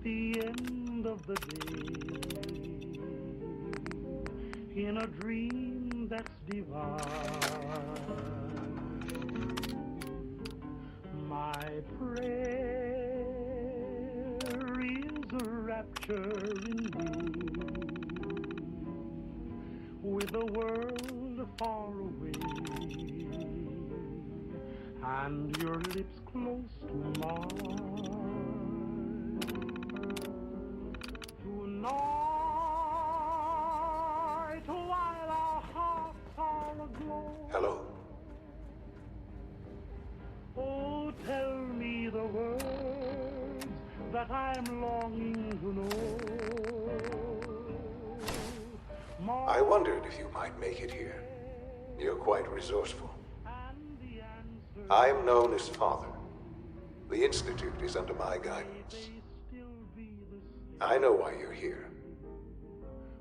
the end of the day, in a dream that's divine, my prayer is a rapture in you, with the world far away, and your lips close to mine. Tonight, while our hearts are aglow. Hello. Oh, tell me the words that I'm longing to know. I wondered if you might make it here. You're quite resourceful. I'm known as Father. The Institute is under my guidance. I know why you're here.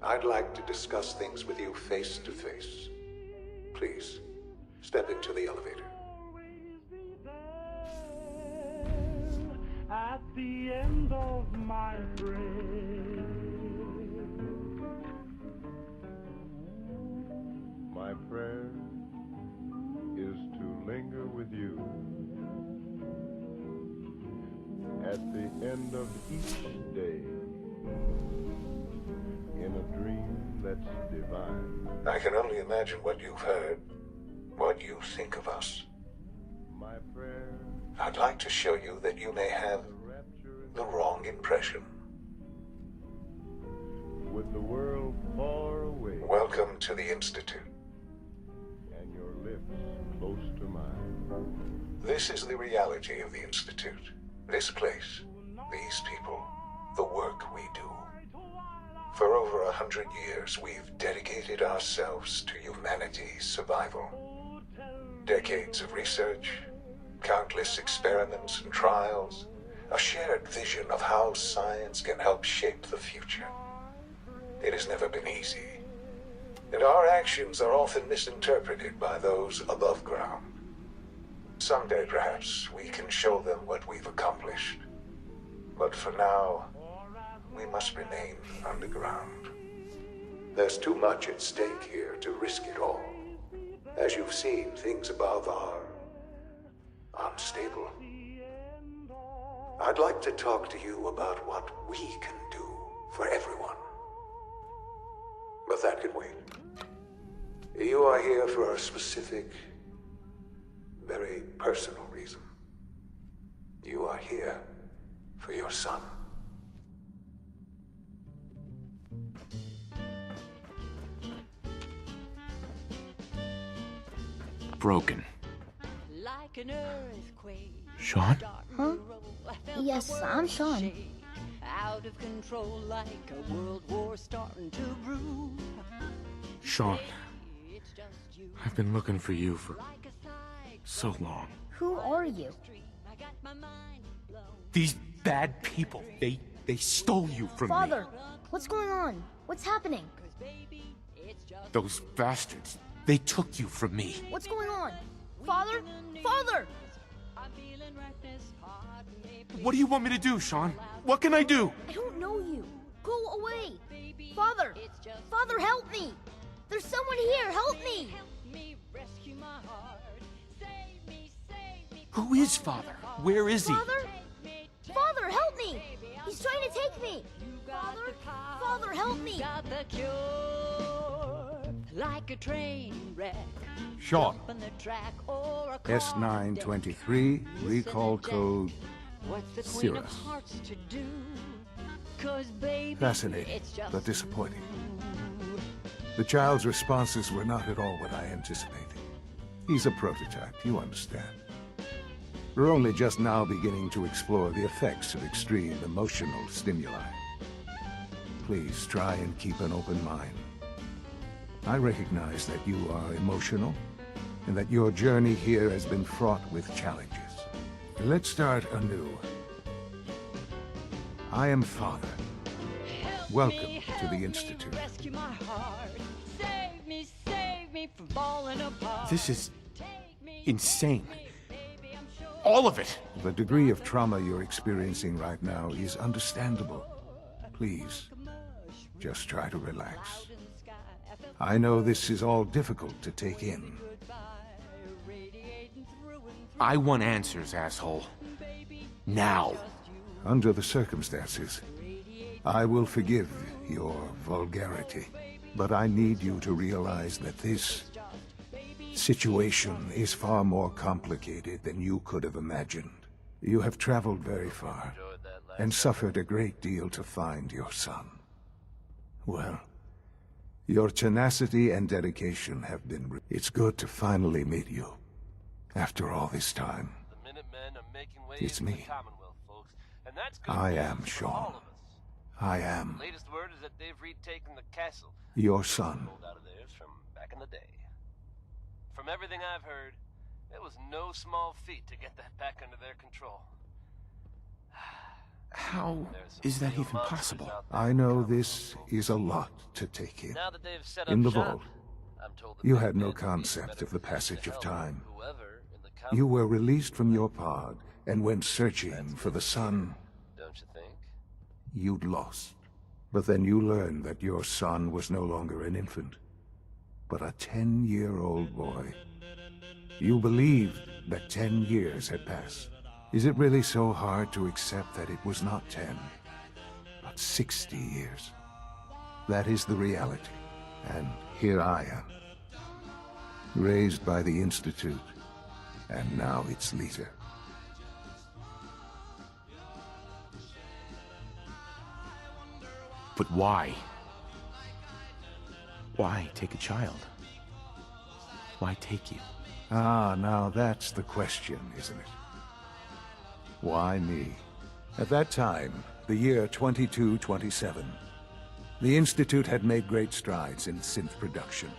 I'd like to discuss things with you face to face. Please, step into the elevator. At the end of my prayer, my prayer is to linger with you at the end of each day in a dream that's divine. I can only imagine what you've heard, what you think of us. My prayer, I'd like to show you that you may have the wrong impression. with the world far away Welcome to the Institute. and your lips close to mine. This is the reality of the Institute. This place, these people, the work we do. For over 100 years, we've dedicated ourselves to humanity's survival. Decades of research, countless experiments and trials, a shared vision of how science can help shape the future. It has never been easy, and our actions are often misinterpreted by those above ground. Someday, perhaps, we can show them what we've accomplished. But for now, we must remain underground. There's too much at stake here to risk it all. As you've seen, things above are unstable. I'd like to talk to you about what we can do for everyone. But that can wait. You are here for a specific, very personal reason. You are here for your son. Broken. Like an earthquake. Sean? Huh? Yes, I'm Sean. Out of control like a world war starting to brew. Sean, It's just you. I've been looking for you for Like a cyclone. so long. Who are you? I got my mind blown. These bad people, they stole you from Father, me. what's going on? What's happening? Baby, it's just Those bastards, they took you from me. What's going on? Father? Father! I'm feeling reckless. Pardon me, please. What do you want me to do, Sean? What can I do? I don't know you. Go away. Father! Father, help me! There's someone here, help me! Help me rescue my heart. Save me, save me. Who is Father? Where is he? Father? Father, help me! He's trying to take me! Father? Father, help me! Got the cure. Like a train wreck. Sean, On the track or a car S923, recall code. What's the Queen of Cirrus. Hearts to do? 'Cause baby, Fascinating, it's just but disappointing. The child's responses were not at all what I anticipated. He's a prototype, you understand. We're only just now beginning to explore the effects of extreme emotional stimuli. Please try and keep an open mind. I recognize that you are emotional, and that your journey here has been fraught with challenges. Let's start anew. I am Father. help Welcome me, to the help me Institute. rescue my heart. Save me from falling apart. This is Take me, insane. baby, I'm sure All of it. The degree of trauma you're experiencing right now is understandable. Please, just try to relax. I know this is all difficult to take in. I want answers, asshole. Now. Under the circumstances, I will forgive your vulgarity, but I need you to realize that this situation is far more complicated than you could have imagined. You have traveled very far and suffered a great deal to find your son. Well, your tenacity and dedication have been... It's good to finally meet you. After all this time, it's me. I am Sean. I am Latest word is that they've retaken the castle. your son. Pulled out of theirs from back in the day. From everything I've heard, it was no small feat to get that back under their control. How is that even possible? I know this is a lot to take in. Now that they've set up In the shop, vault, I'm told the you big had no men will be concept better of the placed to passage of help time. whoever in the You Commonwealth, were released from your pod and went searching for the son don't you think? you'd lost. But then you learned that your son was no longer an infant, but a 10-year-old boy. You believed that 10 years had passed. Is it really so hard to accept that it was not 10, but 60 years? That is the reality, and here I am, raised by the Institute, and now its leader. But why? Why take a child? Why take you? Ah, now that's the question, isn't it? Why me? At that time, the year 2227, the Institute had made great strides in synth production.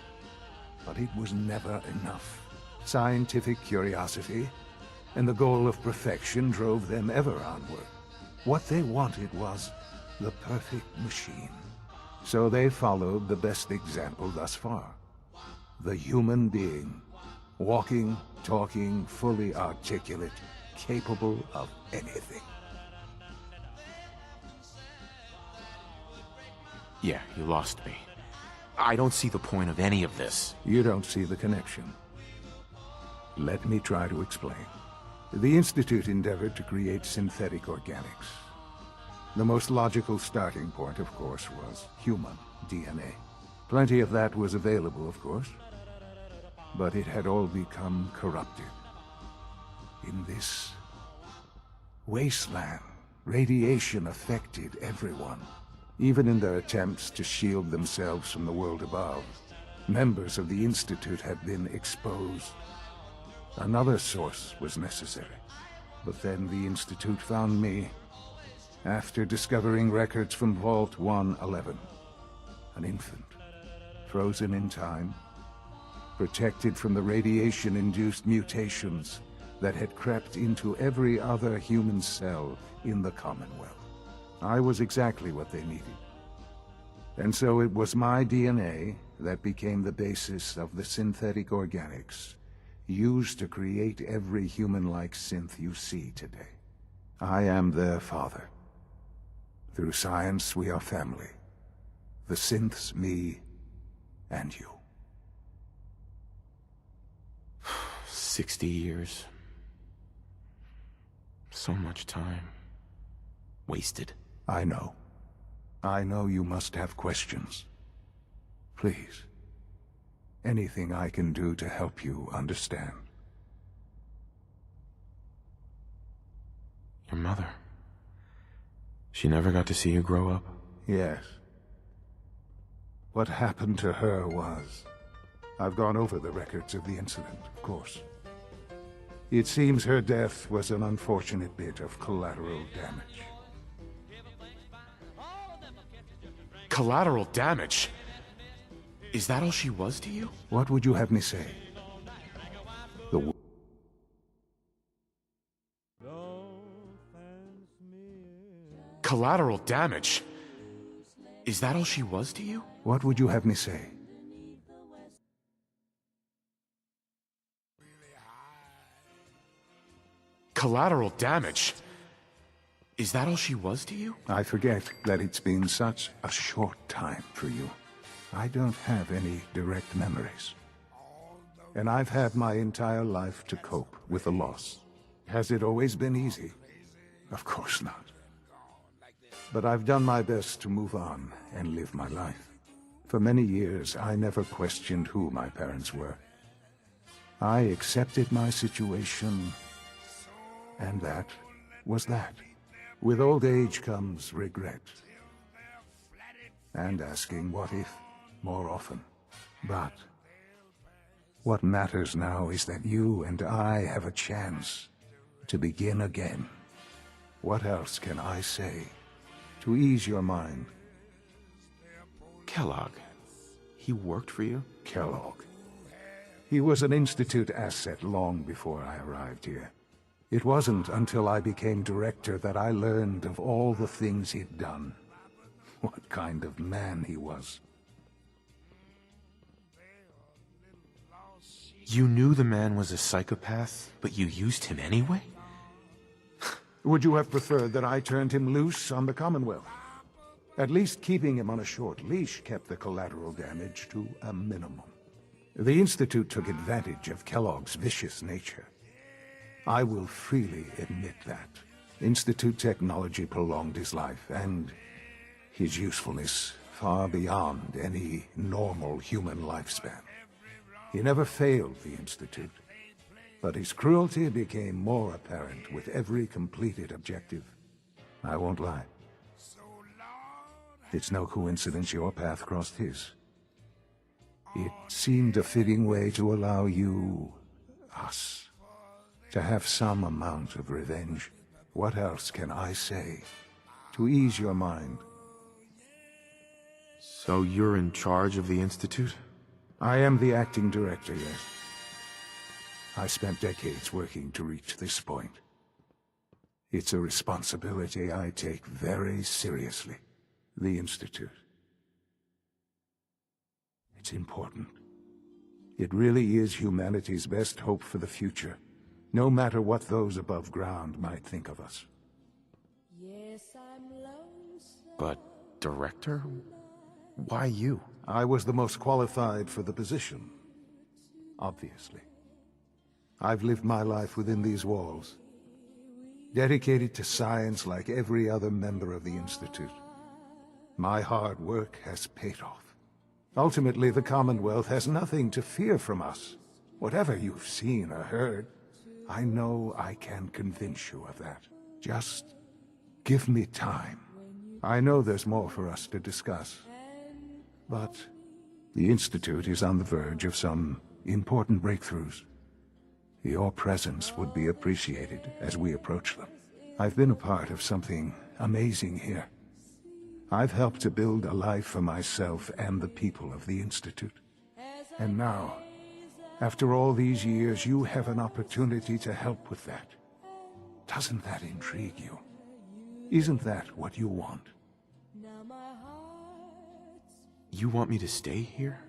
But it was never enough. Scientific curiosity and the goal of perfection drove them ever onward. What they wanted was the perfect machine. So they followed the best example thus far. The human being. Walking, talking, fully articulate, capable of anything. Yeah, you lost me. I don't see the point of any of this. You don't see the connection. Let me try to explain. The Institute endeavored to create synthetic organics. The most logical starting point, of course, was human DNA. Plenty of that was available, of course. But it had all become corrupted. In this wasteland, radiation affected everyone. Even in their attempts to shield themselves from the world above, members of the Institute had been exposed. Another source was necessary. But then the Institute found me after discovering records from Vault 111. An infant, frozen in time, protected from the radiation-induced mutations that had crept into every other human cell in the Commonwealth. I was exactly what they needed. And so it was my DNA that became the basis of the synthetic organics used to create every human-like synth you see today. I am their father. Through science, we are family. The synths, me, and you. 60 years. So much time. Wasted. I know. I know you must have questions. Please. Anything I can do to help you understand. Your mother. She never got to see you grow up? Yes. What happened to her was... I've gone over the records of the incident, of course. It seems her death was an unfortunate bit of collateral damage. Collateral damage? Is that all she was to you? What would you have me say? The Collateral damage? Is that all she was to you? What would you have me say? Collateral damage? Is that all she was to you? I forget that it's been such a short time for you. I don't have any direct memories. And I've had my entire life to cope with the loss. Has it always been easy? Of course not. But I've done my best to move on and live my life. For many years, I never questioned who my parents were. I accepted my situation, and that was that. With old age comes regret. And asking what if more often. But what matters now is that you and I have a chance to begin again. What else can I say to ease your mind? Kellogg. He worked for you? Kellogg. He was an Institute asset long before I arrived here. It wasn't until I became director that I learned of all the things he'd done. What kind of man he was. You knew the man was a psychopath, but you used him anyway? Would you have preferred that I turned him loose on the Commonwealth? At least keeping him on a short leash kept the collateral damage to a minimum. The Institute took advantage of Kellogg's vicious nature. I will freely admit that. Institute technology prolonged his life, and his usefulness far beyond any normal human lifespan. He never failed the Institute, but his cruelty became more apparent with every completed objective. I won't lie. It's no coincidence your path crossed his. It seemed a fitting way to allow you, us, to have some amount of revenge. What else can I say to ease your mind? So you're in charge of the Institute? I am the acting director, yes. I spent decades working to reach this point. It's a responsibility I take very seriously. The Institute. It's important. It really is humanity's best hope for the future, no matter what those above ground might think of us. But, director? Why you? I was the most qualified for the position. Obviously. I've lived my life within these walls, dedicated to science like every other member of the Institute. My hard work has paid off. Ultimately, the Commonwealth has nothing to fear from us. Whatever you've seen or heard, I know I can convince you of that. Just give me time. I know there's more for us to discuss. But the Institute is on the verge of some important breakthroughs. Your presence would be appreciated as we approach them. I've been a part of something amazing here. I've helped to build a life for myself and the people of the Institute. And now, after all these years, you have an opportunity to help with that. Doesn't that intrigue you? Isn't that what you want? You want me to stay here?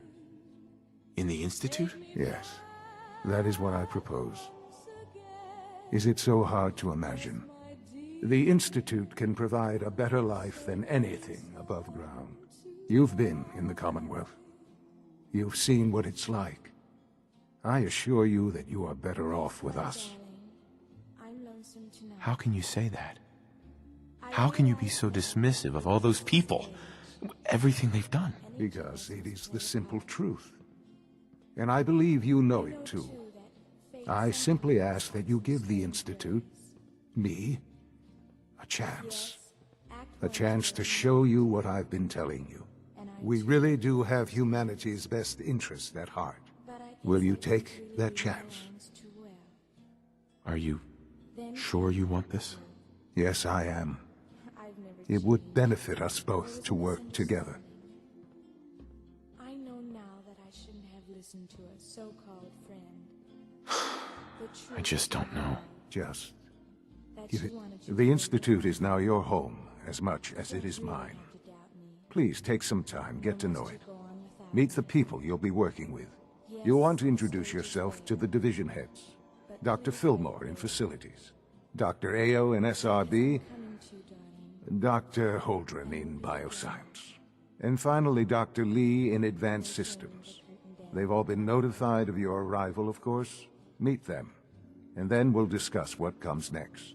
In the Institute? Yes, that is what I propose. Is it so hard to imagine? The Institute can provide a better life than anything above ground. You've been in the Commonwealth. You've seen what it's like. I assure you that you are better off with us. How can you say that? How can you be so dismissive of all those people? Everything they've done? Because it is the simple truth. And I believe you know it too. I simply ask that you give the Institute, me, a chance. A chance to show you what I've been telling you. We really do have humanity's best interest at heart. Will you take that chance? Are you sure you want this? Yes, I am. It would benefit us both to work together. I know now that I shouldn't have listened to a so-called friend. I just don't know. Just give it. The Institute is now your home as much as it is mine. Please take some time, get to know it. Meet the people you'll be working with. You'll want to introduce yourself to the division heads. Dr. Fillmore in facilities. Dr. Ao in SRB, Coming to you, darling. Dr. Holdren in Bioscience, and finally Dr. Lee in Advanced Systems. They've all been notified of your arrival, of course. Meet them, and then we'll discuss what comes next.